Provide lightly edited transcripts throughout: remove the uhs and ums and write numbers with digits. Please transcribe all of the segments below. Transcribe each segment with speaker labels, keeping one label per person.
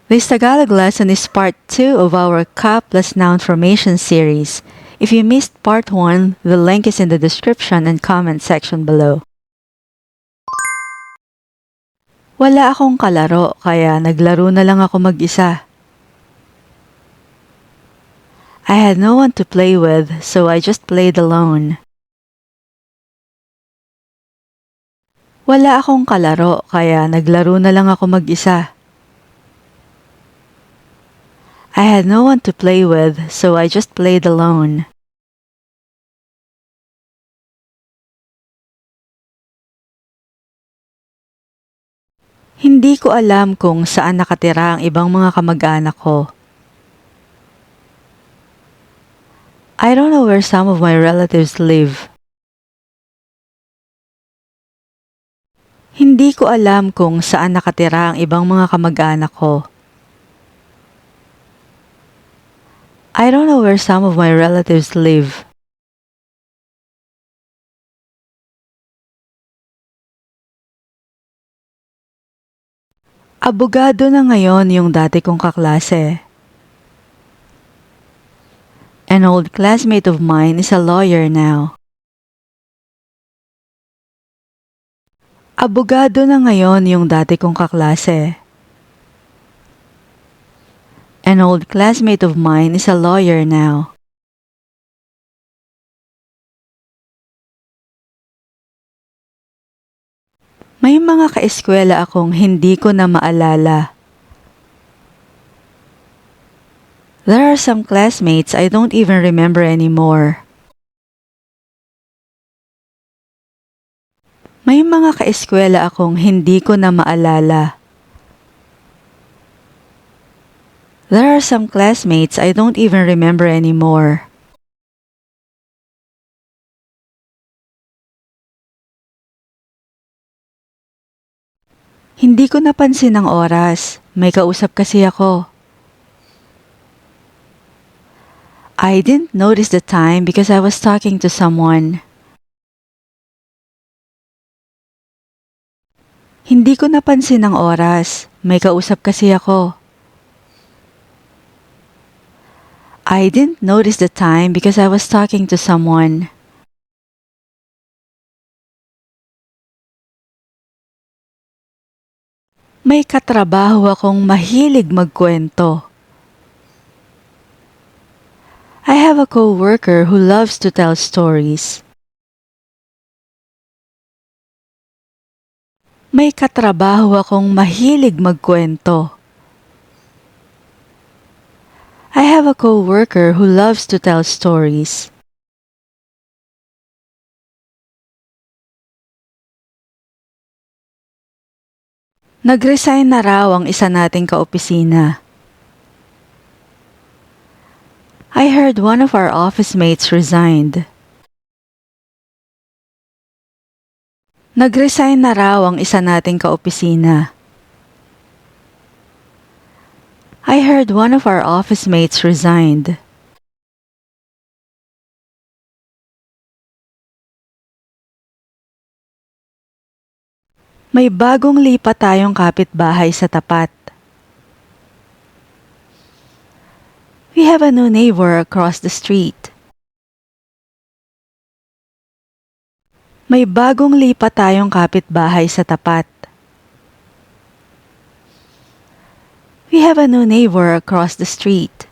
Speaker 1: This Tagalog lesson is part 2 of our Ka plus noun formation series. If you missed part 1, the link is in the description and comment section below. Wala akong kalaro kaya naglaro na lang ako mag-isa. I had no one to play with, so I just played alone. Wala akong kalaro kaya naglaro na lang ako mag-isa. I had no one to play with, so I just played alone. Hindi ko alam kung saan nakatira ang ibang mga kamag-anak ko. I don't know where some of my relatives live. Hindi ko alam kung saan nakatira ang ibang mga kamag-anak ko. I don't know where some of my relatives live. Abogado na ngayon yung dati kong kaklase. An old classmate of mine is a lawyer now. Abogado na ngayon yung dati kong kaklase. An old classmate of mine is a lawyer now. May mga kaeskwela akong hindi ko na maalala. There are some classmates I don't even remember anymore. May mga kaeskwela akong hindi ko na maalala. There are some classmates I don't even remember anymore. Hindi ko napansin ang oras. May kausap kasi ako. I didn't notice the time because I was talking to someone. Hindi ko napansin ang oras. May kausap kasi ako. I didn't notice the time because I was talking to someone. May katrabaho akong mahilig magkwento. I have a co-worker who loves to tell stories. May katrabaho akong mahilig magkwento. I have a co-worker who loves to tell stories. Nag-resign na raw ang isa nating kaopisina. I heard one of our office mates resigned. Nag-resign na raw ang isa nating kaopisina. I heard one of our office mates resigned. May bagong lipat tayong kapitbahay sa tapat. We have a new neighbor across the street. May bagong lipat tayong kapitbahay sa tapat. We have a new neighbor across the street.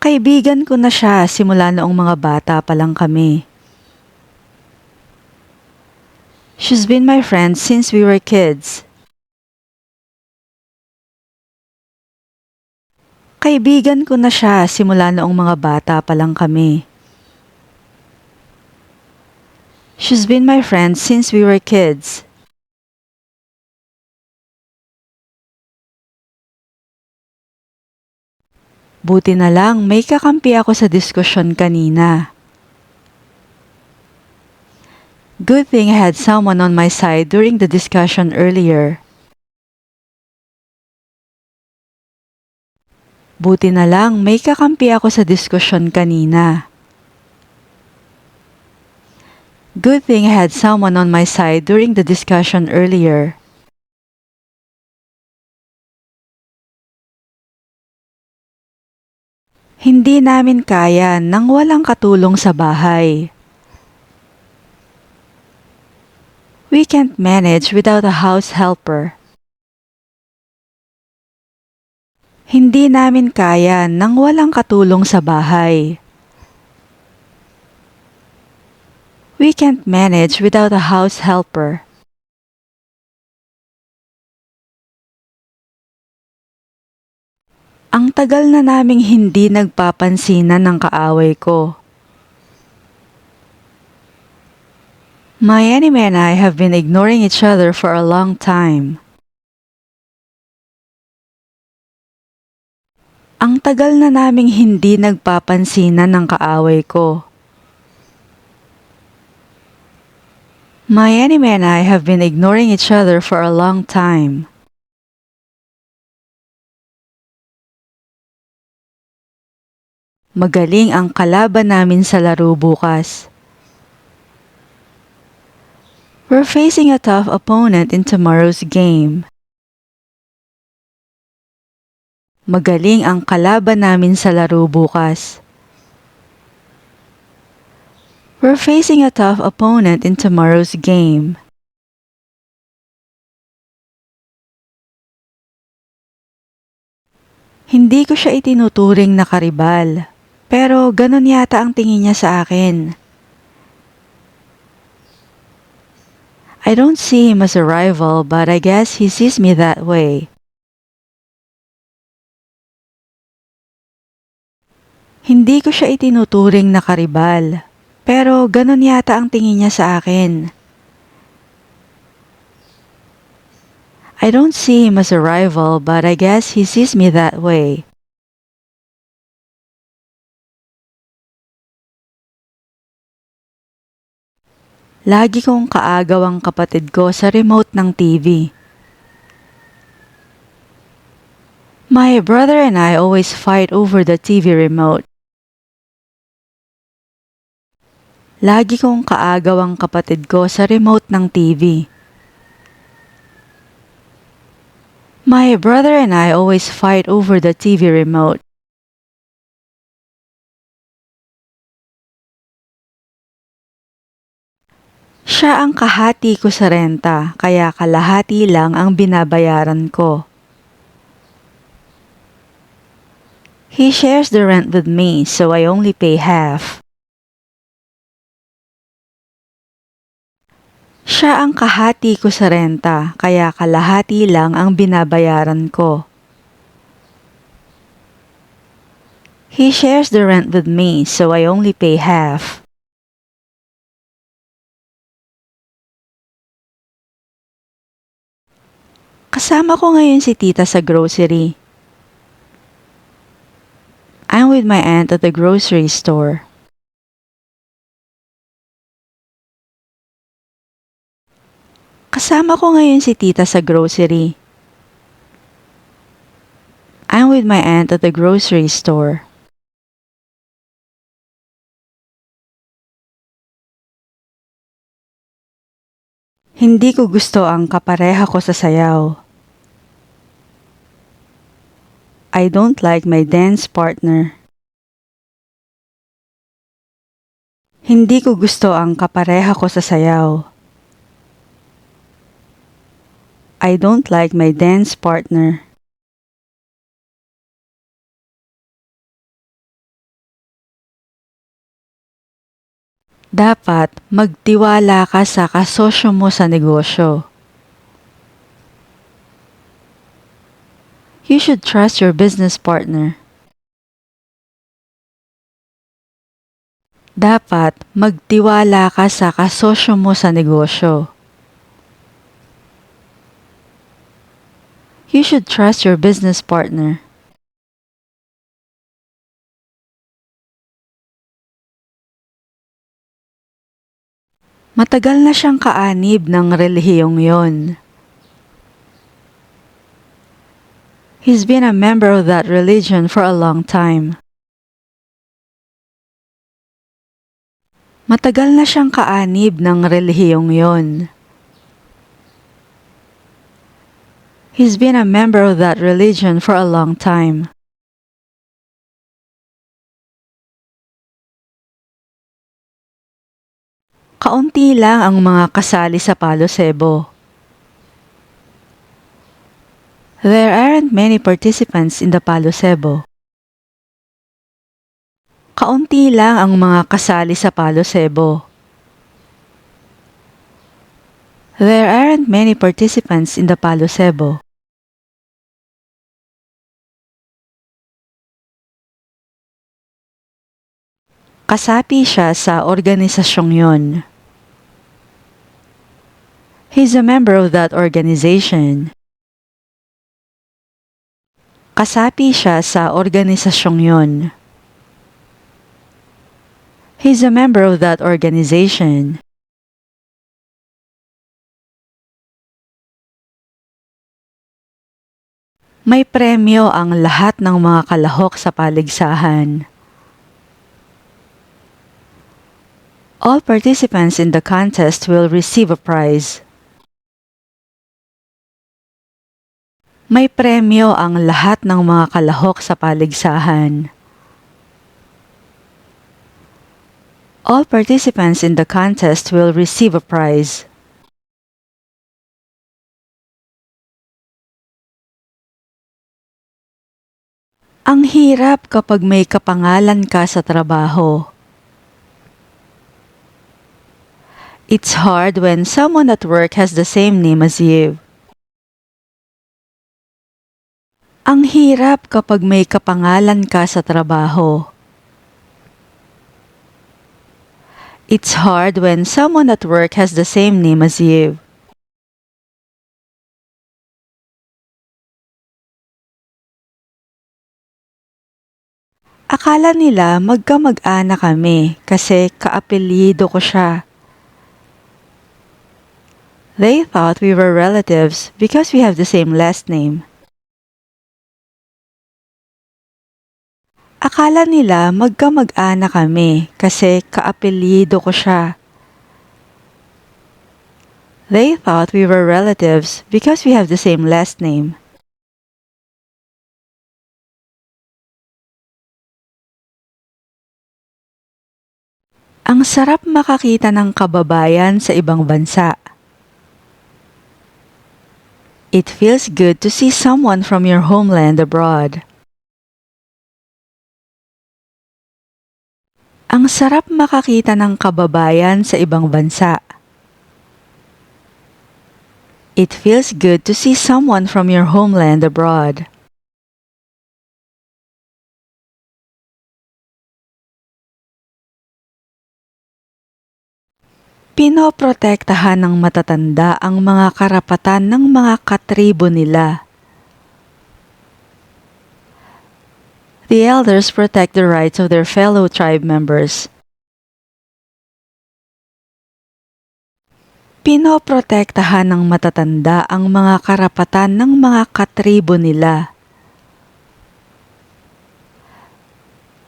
Speaker 1: Kaibigan ko na siya simula noong mga bata pa lang kami. She's been my friend since we were kids. Kaibigan ko na siya simula noong mga bata pa lang kami. She's been my friend since we were kids. Buti na lang may kakampi ako sa diskusyon kanina. Good thing I had someone on my side during the discussion earlier. Buti na lang may kakampi ako sa diskusyon kanina. Good thing I had someone on my side during the discussion earlier. Hindi namin kaya nang walang katulong sa bahay. We can't manage without a house helper. Hindi namin kaya nang walang katulong sa bahay. We can't manage without a house helper. Ang tagal na naming hindi nagpapansinan ng kaaway ko. My enemy and I have been ignoring each other for a long time. Ang tagal na naming hindi nagpapansinan ng kaaway ko. My enemy and I have been ignoring each other for a long time. Magaling ang kalaban namin sa laro bukas. We're facing a tough opponent in tomorrow's game. Magaling ang kalaban namin sa laro bukas. We're facing a tough opponent in tomorrow's game. Hindi ko siya itinuturing na karibal, pero ganun yata ang tingin niya sa akin. I don't see him as a rival, but I guess he sees me that way. Hindi ko siya itinuturing na karibal, pero ganun yata ang tingin niya sa akin. I don't see him as a rival, but I guess he sees me that way. Lagi kong kaagaw ang kapatid ko sa remote ng TV. My brother and I always fight over the TV remote. Lagi kong kaagaw ang kapatid ko sa remote ng TV. My brother and I always fight over the TV remote. Siya ang kahati ko sa renta, kaya kalahati lang ang binabayaran ko. He shares the rent with me, so I only pay half. Siya ang kahati ko sa renta, kaya kalahati lang ang binabayaran ko. He shares the rent with me, so I only pay half. Kasama ko ngayon si tita sa grocery. I'm with my aunt at the grocery store. Kasama ko ngayon si tita sa grocery. I'm with my aunt at the grocery store. Hindi ko gusto ang kapareha ko sa sayaw. I don't like my dance partner. Hindi ko gusto ang kapareha ko sa sayaw. I don't like my dance partner. Dapat magtiwala ka sa kasosyo mo sa negosyo. You should trust your business partner. Dapat magtiwala ka sa kasosyo mo sa negosyo. You should trust your business partner. Matagal na siyang kaanib ng relihiyong yon. He's been a member of that religion for a long time. Matagal na siyang kaanib ng relihiyong yon. He's been a member of that religion for a long time. Kaunti lang ang mga kasali sa Palo Sebo. There aren't many participants in the Palo Sebo. Kaunti lang ang mga kasali sa Palo Sebo. There aren't many participants in the Palo Sebo. Kasapi siya sa organisasyong yon. He's a member of that organization. Kasapi siya sa organisasyong yon. He's a member of that organization. May premyo ang lahat ng mga kalahok sa paligsahan. All participants in the contest will receive a prize. May premyo ang lahat ng mga kalahok sa paligsahan. All participants in the contest will receive a prize. Ang hirap kapag may kapangalan ka sa trabaho. It's hard when someone at work has the same name as you. Ang hirap kapag may kapangalan ka sa trabaho. It's hard when someone at work has the same name as you. Akala nila magkamag-anak kami kasi kaapelyido ko siya. They thought we were relatives because we have the same last name. Akala nila magkamag-anak kami kasi kaapelyido ko siya. They thought we were relatives because we have the same last name. Ang sarap makakita ng kababayan sa ibang bansa. It feels good to see someone from your homeland abroad. Ang sarap makakita ng kababayan sa ibang bansa. It feels good to see someone from your homeland abroad. Pinoprotektahan ng matatanda ang mga karapatan ng mga katribo nila. The elders protect the rights of their fellow tribe members. Pinoprotektahan ng matatanda ang mga karapatan ng mga katribo nila.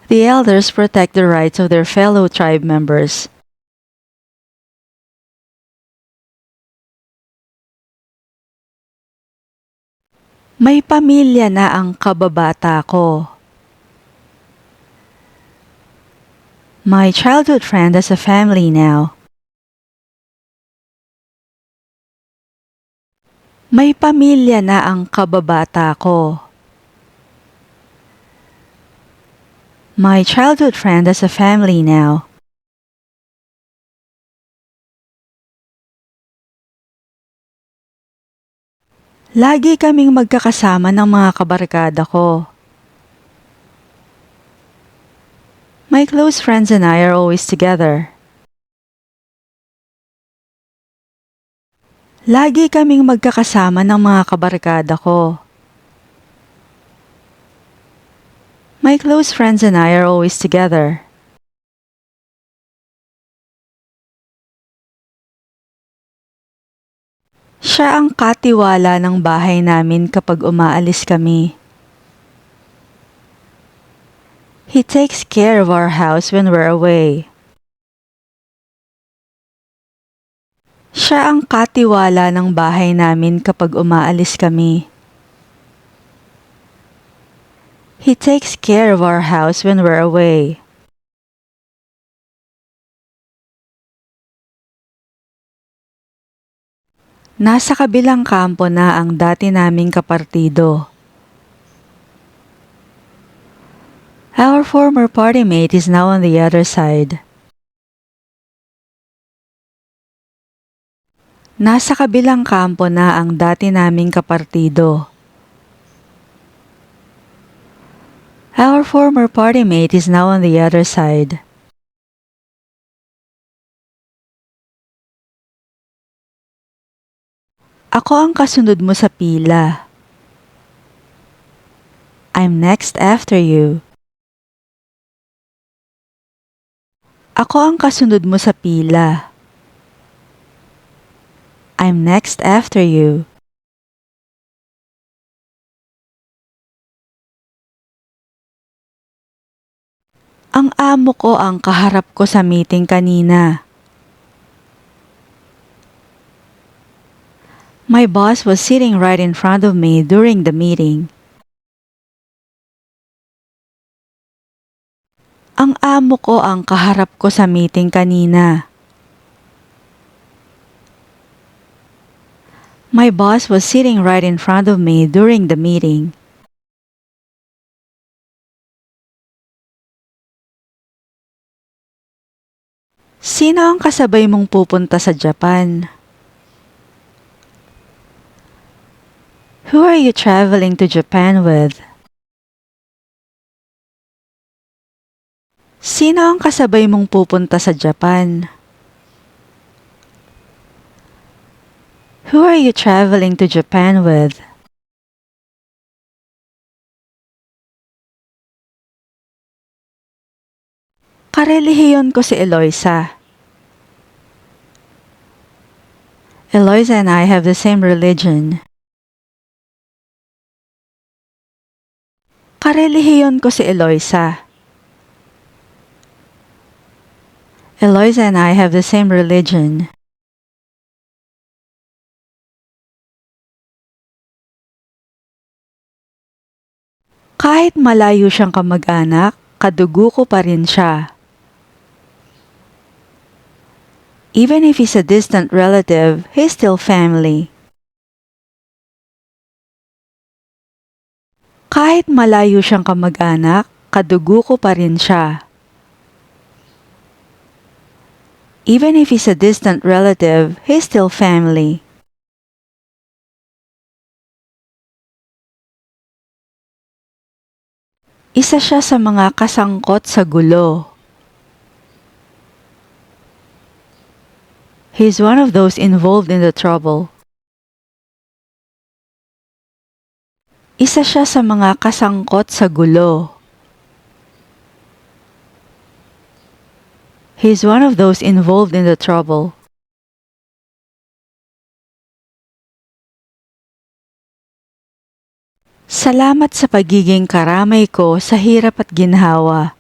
Speaker 1: The elders protect the rights of their fellow tribe members. May pamilya na ang kababata ko. My childhood friend has a family now. May pamilya na ang kababata ko. My childhood friend has a family now. Lagi kaming magkakasama ng mga kabarkada ko. My close friends and I are always together. Lagi kaming magkakasama ng mga kabarkada ko. My close friends and I are always together. Siya ang katiwala ng bahay namin kapag umaalis kami. He takes care of our house when we're away. Siya ang katiwala ng bahay namin kapag umaalis kami. He takes care of our house when we're away. Nasa kabilang kampo na ang dati naming kapartido. Our former party mate is now on the other side. Nasa kabilang kampo na ang dati naming kapartido. Our former party mate is now on the other side. Ako ang kasunod mo sa pila. I'm next after you. Ako ang kasunod mo sa pila. I'm next after you. Ang amo ko ang kaharap ko sa meeting kanina. My boss was sitting right in front of me during the meeting. Ang amo ko ang kaharap ko sa meeting kanina. My boss was sitting right in front of me during the meeting. Sino ang kasabay mong pupunta sa Japan? Who are you traveling to Japan with? Sino ang kasabay mong pupunta sa Japan? Who are you traveling to Japan with? Karelihiyon ko si Eloisa. Eloisa and I have the same religion. Karelihiyon ko si Eloisa. Eloisa and I have the same religion. Kahit malayo siyang kamag-anak, kadugo ko pa rin siya. Even if he's a distant relative, he's still family. Kahit malayo siyang kamag-anak, kadugo ko pa rin siya. Even if he's a distant relative, he's still family. Isa siya sa mga kasangkot sa gulo. He's one of those involved in the trouble. Isa siya sa mga kasangkot sa gulo. He's one of those involved in the trouble. Salamat sa pagiging karamay ko sa hirap at ginhawa.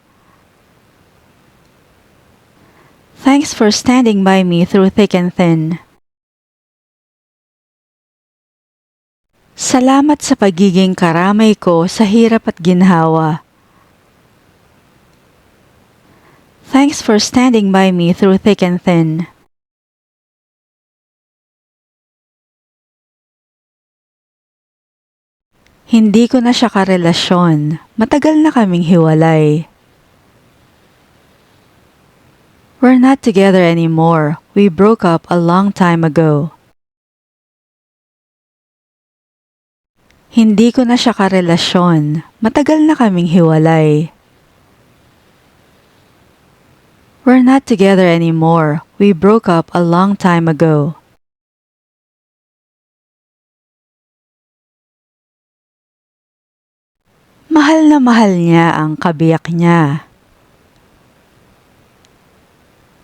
Speaker 1: Thanks for standing by me through thick and thin. Salamat sa pagiging karamay ko sa hirap at ginhawa. Thanks for standing by me through thick and thin. Hindi ko na siya karelasyon. Matagal na kaming hiwalay. We're not together anymore. We broke up a long time ago. Hindi ko na siya karelasyon. Matagal na kaming hiwalay. We're not together anymore. We broke up a long time ago. Mahal na mahal niya ang kabiyak niya.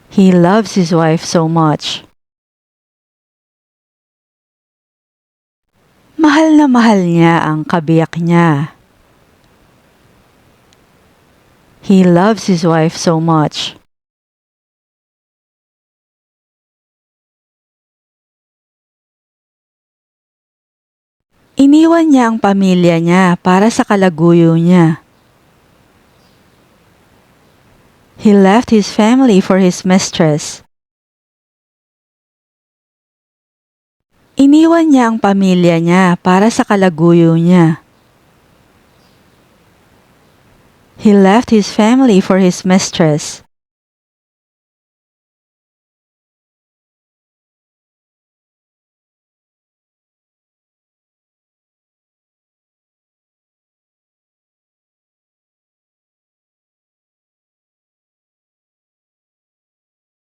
Speaker 1: He loves his wife so much. Mahal na mahal niya ang kabiyak niya. He loves his wife so much. Iniwan niya ang pamilya niya para sa kalaguyo niya. He left his family for his mistress. Iniwan niya ang pamilya niya para sa kalaguyo niya. He left his family for his mistress.